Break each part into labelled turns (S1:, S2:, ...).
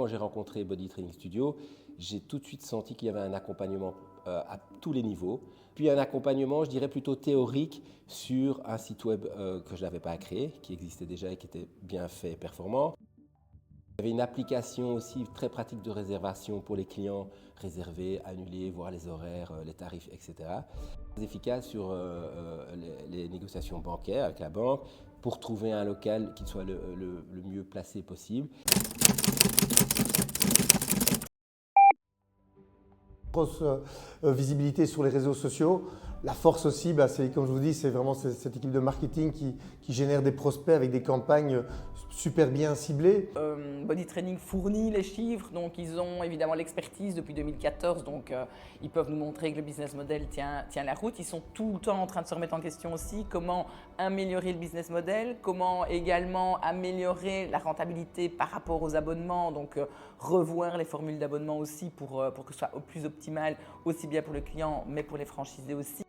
S1: quand j'ai rencontré Body Training Studio, j'ai tout de suite senti qu'il y avait un accompagnement à tous les niveaux. Puis un accompagnement, je dirais, plutôt théorique sur un site web que je n'avais pas à créer, qui existait déjà et qui était bien fait et performant. Il y avait une application aussi très pratique de réservation pour les clients, réserver, annuler, voir les horaires, les tarifs, etc. Très efficace sur les négociations bancaires avec la banque pour trouver un local qui soit le mieux placé possible.
S2: Grosse visibilité sur les réseaux sociaux. La force aussi, c'est, comme je vous dis, c'est vraiment cette équipe de marketing qui génère des prospects avec des campagnes super bien ciblées.
S3: Body Training fournit les chiffres, donc ils ont évidemment l'expertise depuis 2014, donc ils peuvent nous montrer que le business model tient la route. Ils sont tout le temps en train de se remettre en question aussi, comment améliorer le business model, comment également améliorer la rentabilité par rapport aux abonnements, donc revoir les formules d'abonnement aussi pour que ce soit au plus optimal, aussi bien pour le client mais pour les franchisés aussi.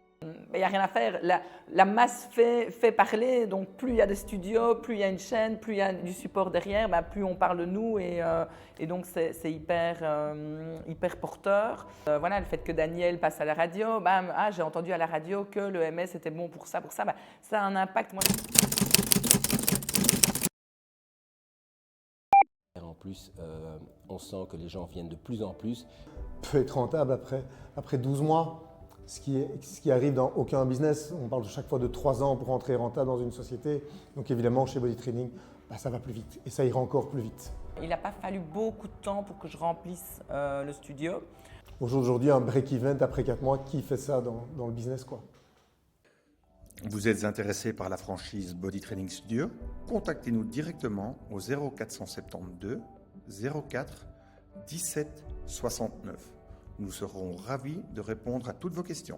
S3: Il n'y a rien à faire, la masse fait parler, donc plus il y a des studios, plus il y a une chaîne, plus il y a du support derrière, plus on parle de nous et donc c'est hyper porteur. Voilà, le fait que Daniel passe à la radio, j'ai entendu à la radio que le MS était bon pour ça, ça a un impact.
S1: En plus, on sent que les gens viennent de plus en plus.
S2: Peut être rentable après 12 mois. Ce qui arrive dans aucun business. On parle chaque fois de 3 ans pour rentrer rentable dans une société. Donc évidemment, chez Body Training, ça va plus vite et ça ira encore plus vite.
S3: Il n'a pas fallu beaucoup de temps pour que je remplisse le studio.
S2: Aujourd'hui, un break-even après 4 mois, qui fait ça dans le business, quoi.
S4: Vous êtes intéressé par la franchise Body Training Studio? Contactez-nous directement au 0472 04 17 69. Nous serons ravis de répondre à toutes vos questions.